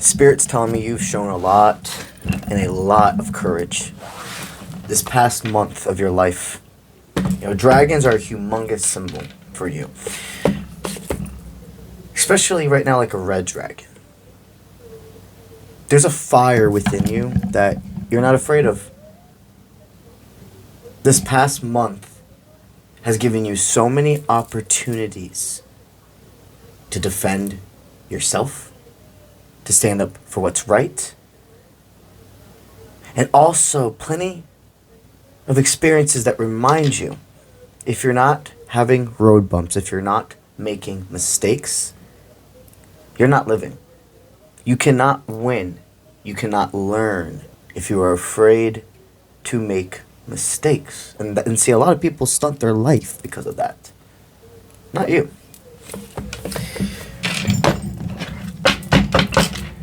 Spirit's telling me you've shown a lot and a lot of courage this past month of your life. You know, dragons are a humongous symbol for you. Especially right now, like a red dragon. There's a fire within you that you're not afraid of. This past month has given you so many opportunities to defend yourself, to stand up for what's right, and also plenty of experiences that remind you, if you're not having road bumps, if you're not making mistakes, you're not living. You cannot win. You cannot learn if you are afraid to make mistakes. And see, a lot of people stunt their life because of that. Not you.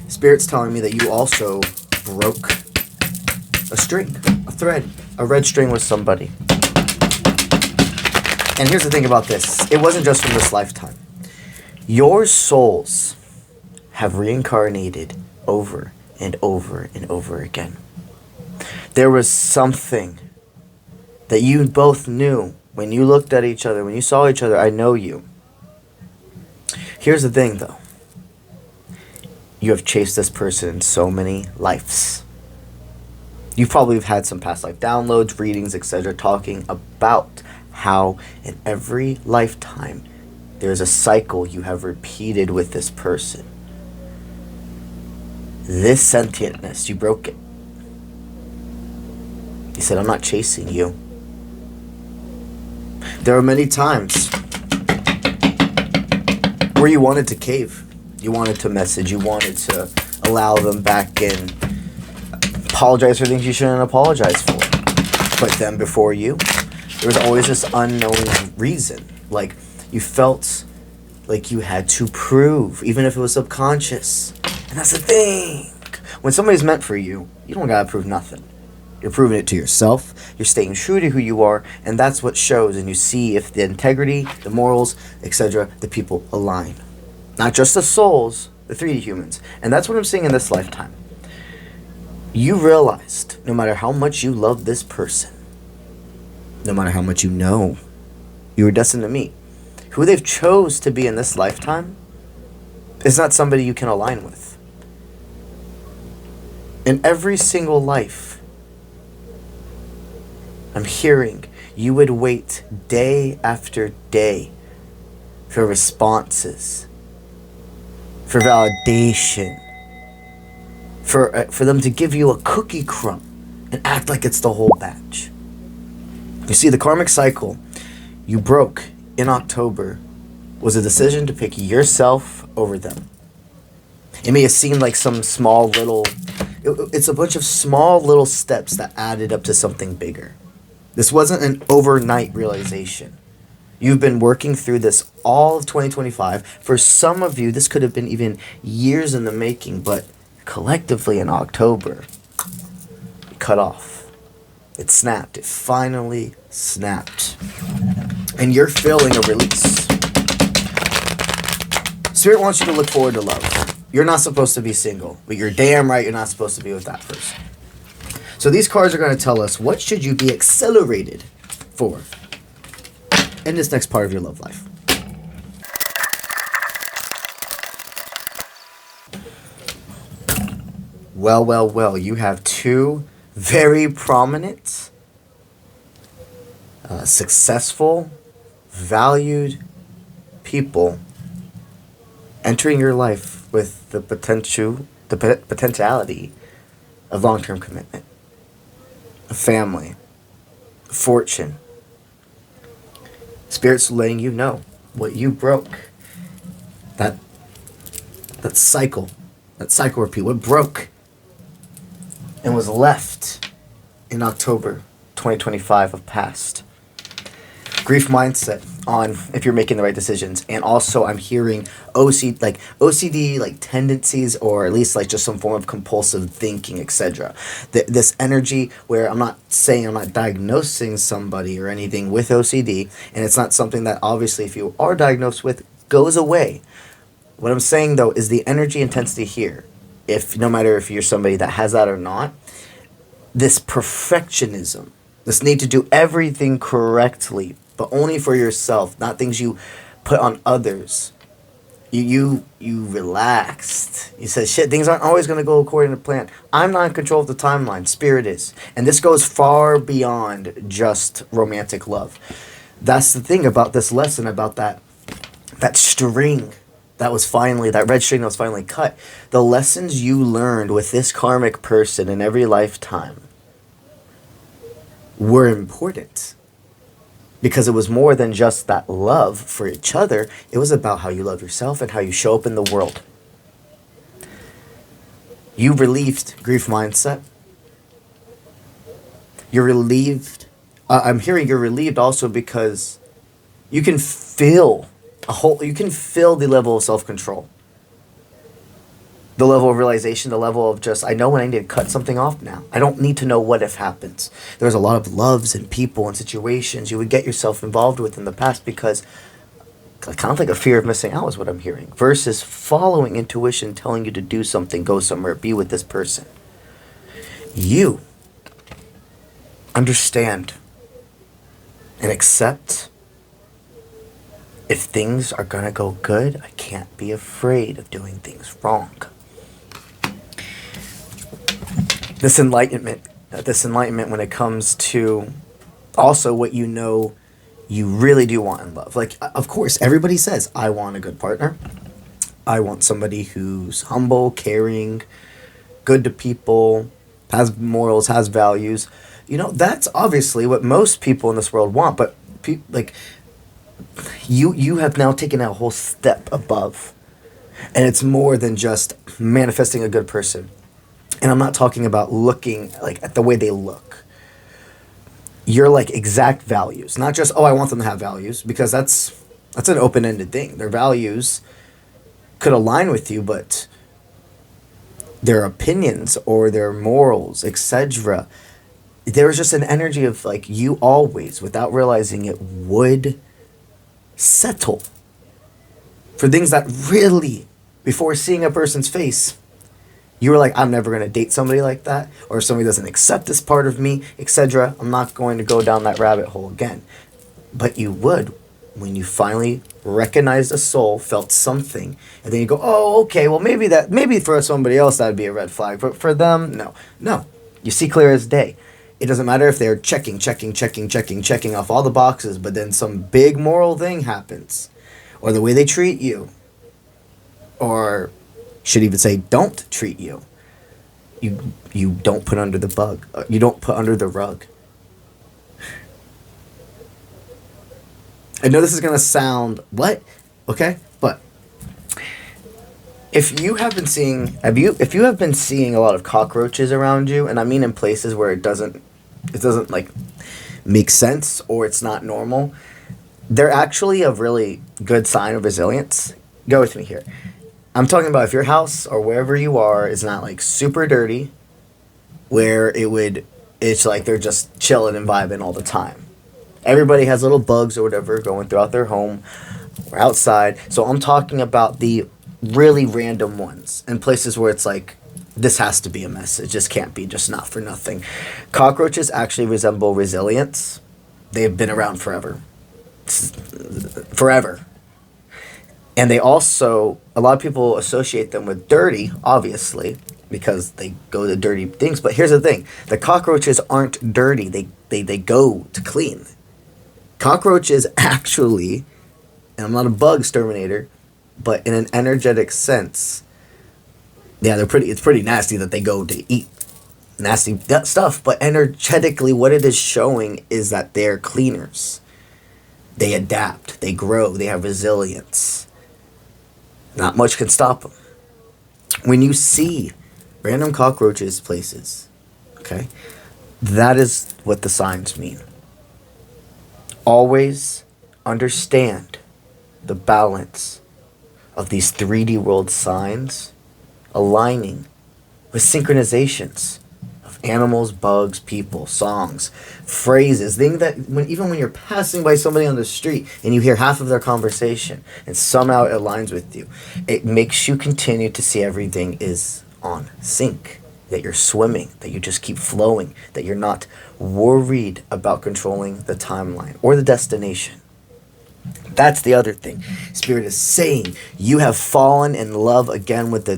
Spirit's telling me that you also broke a string, a thread, a red string with somebody. And here's the thing about this. It wasn't just from this lifetime. Your souls have reincarnated over and over and over again. There was something that you both knew when you looked at each other, when you saw each other. I know you. Here's the thing, though. You have chased this person in so many lives. You probably have had some past life downloads, readings, etc., talking about how in every lifetime there's a cycle you have repeated with this person. This sentientness, you broke it. You said, I'm not chasing you. There are many times where you wanted to cave. You wanted to message. You wanted to allow them back in. Apologize for things you shouldn't apologize for. But then before you, there was always this unknown reason. Like, you felt like you had to prove, even if it was subconscious. And that's the thing. When somebody's meant for you, you don't gotta prove nothing. You're proving it to yourself. You're staying true to who you are. And that's what shows. And you see if the integrity, the morals, etc., the people align. Not just the souls, the 3D humans. And that's what I'm seeing in this lifetime. You realized, no matter how much you love this person, no matter how much you know, you were destined to meet. Who they've chose to be in this lifetime is not somebody you can align with. In every single life, I'm hearing you would wait day after day for responses, for validation, for them to give you a cookie crumb and act like it's the whole batch. You see, the karmic cycle you broke in October was a decision to pick yourself over them. It may have seemed like some small little... It's a bunch of small little steps that added up to something bigger. This wasn't an overnight realization. You've been working through this all of 2025. For some of you, this could have been even years in the making, but collectively in October, it cut off. It snapped. It finally snapped. And you're feeling a release. Spirit wants you to look forward to love. You're not supposed to be single, but you're damn right you're not supposed to be with that person. So these cards are going to tell us, what should you be accelerated for in this next part of your love life. Well, you have two very prominent, successful, valued people entering your life with the potentiality of long-term commitment, a family, fortune. Spirit's letting you know what you broke. That cycle repeat, what broke and was left in October 2025 of past. Grief mindset on if you're making the right decisions. And also I'm hearing OCD like tendencies, or at least like just some form of compulsive thinking, etc. This energy where I'm not saying, I'm not diagnosing somebody or anything with OCD, and it's not something that obviously if you are diagnosed with goes away. What I'm saying though is the energy intensity here if no matter if you're somebody that has that or not, this perfectionism, this need to do everything correctly, but only for yourself, not things you put on others. You relaxed. You said, shit, things aren't always going to go according to plan. I'm not in control of the timeline. Spirit is. And this goes far beyond just romantic love. That's the thing about this lesson, about that string that red string that was finally cut. The lessons you learned with this karmic person in every lifetime were important. Because it was more than just that love for each other. It was about how you love yourself and how you show up in the world. You relieved grief mindset. You're relieved. I'm hearing you're relieved also because you can feel the level of self-control. The level of realization, the level of just, I know when I need to cut something off now. I don't need to know what if happens. There's a lot of loves and people and situations you would get yourself involved with in the past because kind of like a fear of missing out is what I'm hearing. Versus following intuition telling you to do something, go somewhere, be with this person. You understand and accept if things are going to go good, I can't be afraid of doing things wrong. This enlightenment when it comes to also what you know you really do want in love. Like, of course, everybody says, I want a good partner. I want somebody who's humble, caring, good to people, has morals, has values. You know, that's obviously what most people in this world want. But, you have now taken a whole step above. And it's more than just manifesting a good person. And I'm not talking about looking like at the way they look. You're like exact values, not just, I want them to have values, because that's an open-ended thing. Their values could align with you, but their opinions or their morals, etc. There's just an energy of like you always, without realizing it, would settle for things that really, before seeing a person's face, you were like, I'm never going to date somebody like that, or if somebody doesn't accept this part of me, etc. I'm not going to go down that rabbit hole again. But you would when you finally recognized a soul, felt something, and then you go, oh, okay, well, maybe for somebody else that would be a red flag, but for them, no. You see clear as day. It doesn't matter if they're checking off all the boxes, but then some big moral thing happens, or the way they treat you, or should even say don't treat you. You don't put under the bug. You don't put under the rug. I know this is gonna sound what? Okay, but if you have been seeing a lot of cockroaches around you, and I mean in places where it doesn't like make sense or it's not normal, they're actually a really good sign of resilience. Go with me here. I'm talking about if your house or wherever you are is not like super dirty, where it's like they're just chilling and vibing all the time. Everybody has little bugs or whatever going throughout their home or outside. So I'm talking about the really random ones and places where it's like, this has to be a mess. It just can't be just not for nothing. Cockroaches actually resemble resilience. They've been around forever. And they also, a lot of people associate them with dirty, obviously, because they go to dirty things. But here's the thing. The cockroaches aren't dirty. They go to clean. Cockroaches actually, and I'm not a bug exterminator, but in an energetic sense, yeah, it's pretty nasty that they go to eat nasty stuff. But energetically, what it is showing is that they're cleaners. They adapt. They grow. They have resilience. Not much can stop them. When you see random cockroaches places, okay, that is what the signs mean. Always understand the balance of these 3D world signs aligning with synchronizations of animals, bugs, people, songs, phrases, things that even when you're passing by somebody on the street and you hear half of their conversation and somehow it aligns with you, it makes you continue to see everything is on sync, that you're swimming, that you just keep flowing, that you're not worried about controlling the timeline or the destination. That's the other thing. Spirit is saying you have fallen in love again with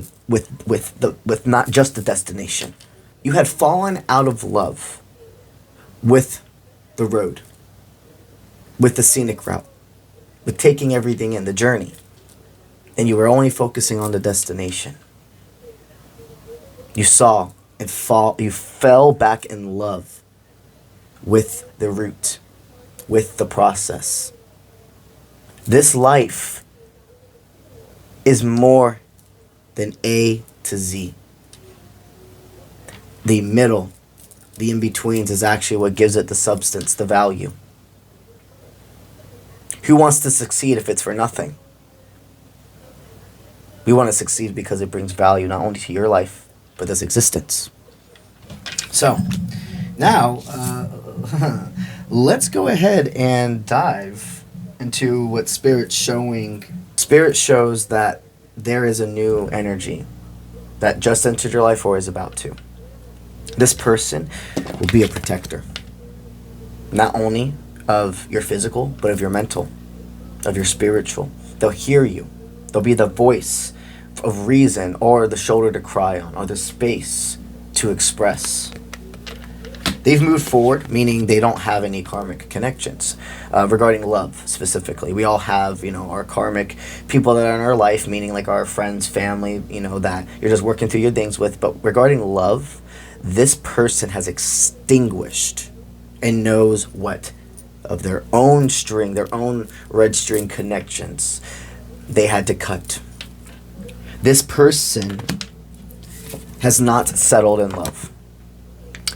not just the destination. You had fallen out of love with the road, with the scenic route, with taking everything in the journey, and you were only focusing on the destination. You saw and you fell back in love with the route, with the process. This life is more than A to Z. The middle, the in-betweens, is actually what gives it the substance, the value. Who wants to succeed if it's for nothing? We want to succeed because it brings value not only to your life, but this existence. So, now, let's go ahead and dive into what Spirit's showing. Spirit shows that there is a new energy that just entered your life or is about to. This person will be a protector, not only of your physical, but of your mental, of your spiritual. They'll hear you. They'll be the voice of reason, or the shoulder to cry on, or the space to express. They've moved forward, meaning they don't have any karmic connections. Regarding love, specifically, we all have, our karmic people that are in our life, meaning like our friends, family, that you're just working through your things with. But regarding love, this person has extinguished and knows what of their own string, their own red string connections they had to cut. This person has not settled in love.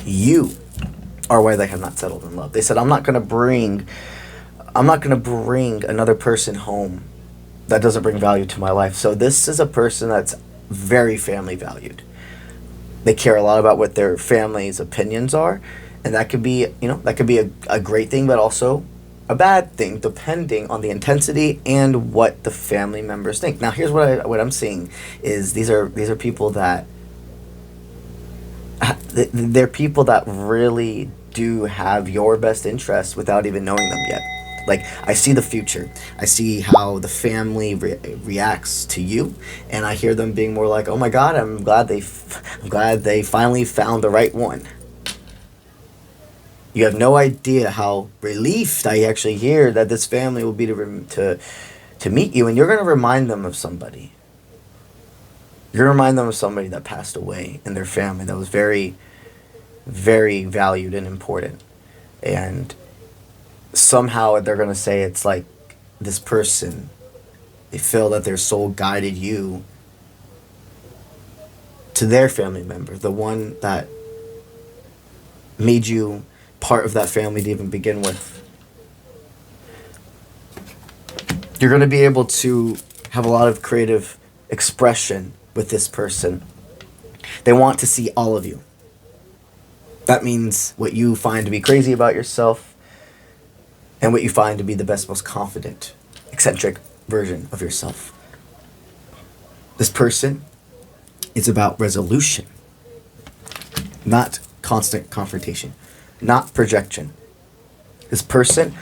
You are why they have not settled in love. They said, I'm not going to bring another person home that doesn't bring value to my life. So this is a person that's very family valued. They care a lot about what their family's opinions are, and that could be, a great thing, but also a bad thing, depending on the intensity and what the family members think. Now, here's what I'm seeing is these are people that they're people that really do have your best interests without even knowing them yet. Like, I see the future. I see how the family reacts to you, and I hear them being more like, "Oh my God, I'm glad they finally found the right one." You have no idea how relieved I actually hear that this family will be to meet you, and you're going to remind them of somebody. You're going to remind them of somebody that passed away in their family that was very, very valued and important. And somehow they're going to say it's like this person, they feel that their soul guided you to their family member, the one that made you part of that family to even begin with. You're going to be able to have a lot of creative expression with this person. They want to see all of you. That means what you find to be crazy about yourself and what you find to be the best, most confident, eccentric version of yourself. This person is about resolution, not constant confrontation, not projection. This person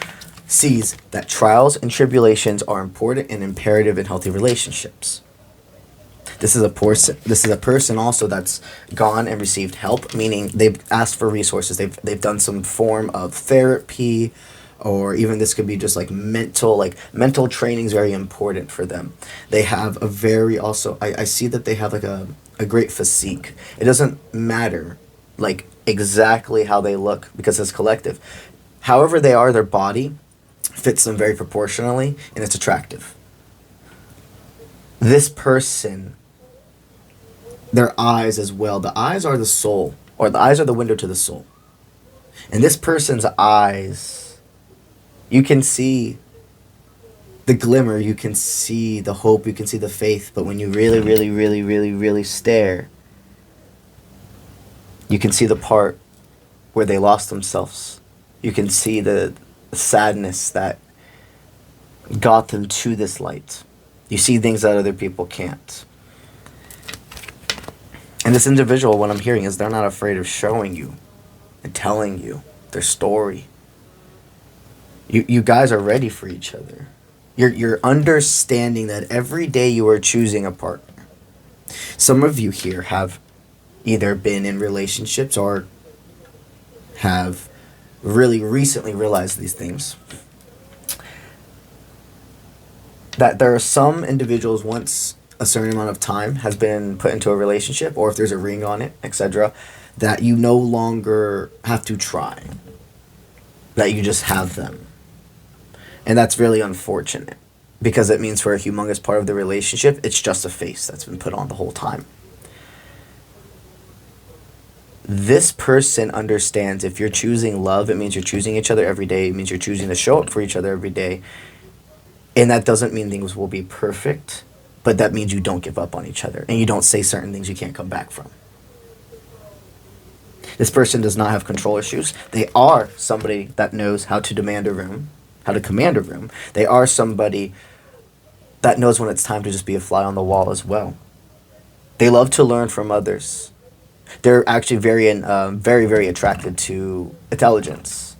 sees that trials and tribulations are important and imperative in healthy relationships. This is a person also that's gone and received help, meaning they've asked for resources. They've done some form of therapy, or even this could be just like mental training is very important for them. They have a very also, I see that they have like a great physique. It doesn't matter like exactly how they look because it's collective. However they are, their body fits them very proportionally and it's attractive. This person, their eyes as well. The eyes are the soul, or the eyes are the window to the soul. And this person's eyes, you can see the glimmer, you can see the hope, you can see the faith, but when you really, really, really, really, really stare, you can see the part where they lost themselves. You can see the sadness that got them to this light. You see things that other people can't. And this individual, what I'm hearing is they're not afraid of showing you and telling you their story. You guys are ready for each other. You're understanding that every day you are choosing a partner. Some of you here have either been in relationships or have really recently realized these things. That there are some individuals, once a certain amount of time has been put into a relationship, or if there's a ring on it, etc., that you no longer have to try. That you just have them. And that's really unfortunate, because it means for a humongous part of the relationship, it's just a face that's been put on the whole time. This person understands if you're choosing love, it means you're choosing each other every day. It means you're choosing to show up for each other every day. And that doesn't mean things will be perfect, but that means you don't give up on each other and you don't say certain things you can't come back from. This person does not have control issues. They are somebody that knows how to demand a room, how to command a room. They are somebody that knows when it's time to just be a fly on the wall as well. They love to learn from others. They're actually very, very attracted to intelligence.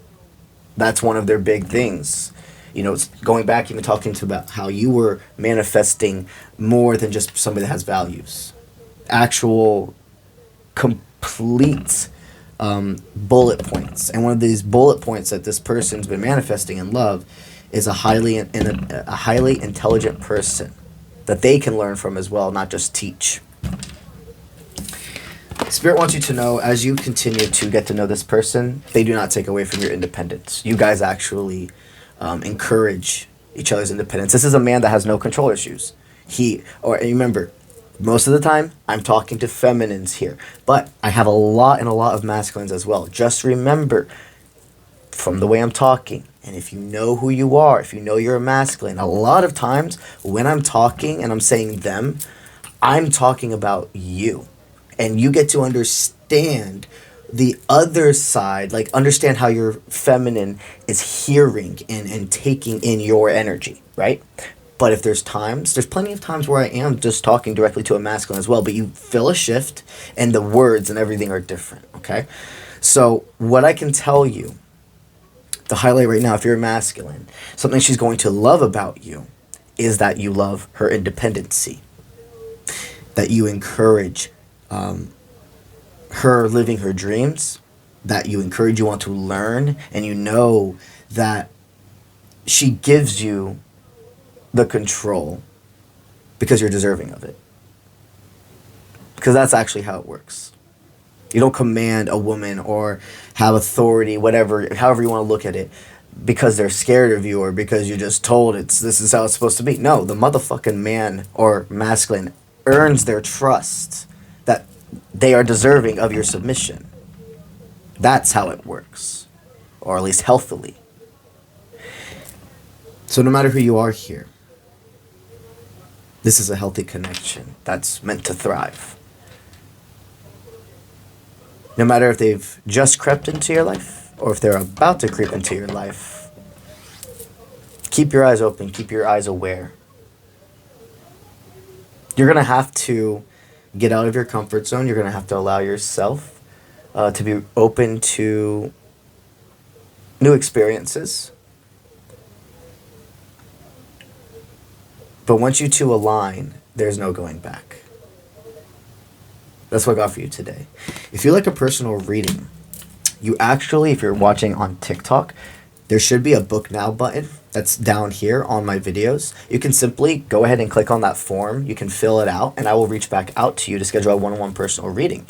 That's one of their big things. You know, it's going back, even talking to about how you were manifesting more than just somebody that has values. Actual, complete bullet points. And one of these bullet points that this person's been manifesting in love is a highly intelligent person that they can learn from as well, not just teach. Spirit wants you to know, as you continue to get to know this person, they do not take away from your independence. You guys actually encourage each other's independence. This is a man that has no control issues. Remember, most of the time, I'm talking to feminines here, but I have a lot of masculines as well. Just remember, from the way I'm talking, and if you know who you are, if you know you're a masculine, a lot of times when I'm talking and I'm saying them, I'm talking about you. And you get to understand the other side, like understand how your feminine is hearing and taking in your energy, right? But if there's plenty of times where I am just talking directly to a masculine as well, but you feel a shift and the words and everything are different, okay? So what I can tell you, the highlight right now, if you're a masculine, something she's going to love about you is that you love her independency, that you encourage her living her dreams, that you want to learn, and you know that she gives you the control because you're deserving of it. Because that's actually how it works. You don't command a woman or have authority, however you want to look at it, because they're scared of you or because you just told this is how it's supposed to be. No, the motherfucking man or masculine earns their trust that they are deserving of your submission. That's how it works, or at least healthily. So no matter who you are here, this is a healthy connection that's meant to thrive. No matter if they've just crept into your life or if they're about to creep into your life, keep your eyes open, keep your eyes aware. You're going to have to get out of your comfort zone. You're going to have to allow yourself to be open to new experiences. But once you two align, there's no going back. That's what I got for you today. If you like a personal reading, if you're watching on TikTok, there should be a book now button that's down here on my videos. You can simply go ahead and click on that form. You can fill it out, and I will reach back out to you to schedule a one-on-one personal reading.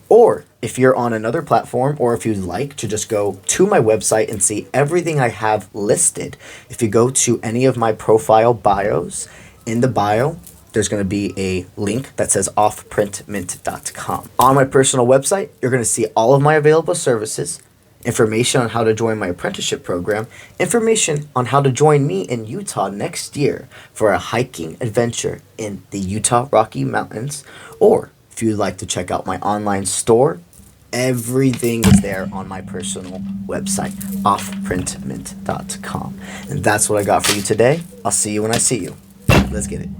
Or if you're on another platform, or if you'd like to just go to my website and see everything I have listed, if you go to any of my profile bios, in the bio, there's going to be a link that says offprintmint.com. On my personal website, you're going to see all of my available services, information on how to join my apprenticeship program, information on how to join me in Utah next year for a hiking adventure in the Utah Rocky Mountains, or if you'd like to check out my online store, everything is there on my personal website, offprintmint.com. And that's what I got for you today. I'll see you when I see you. Let's get it.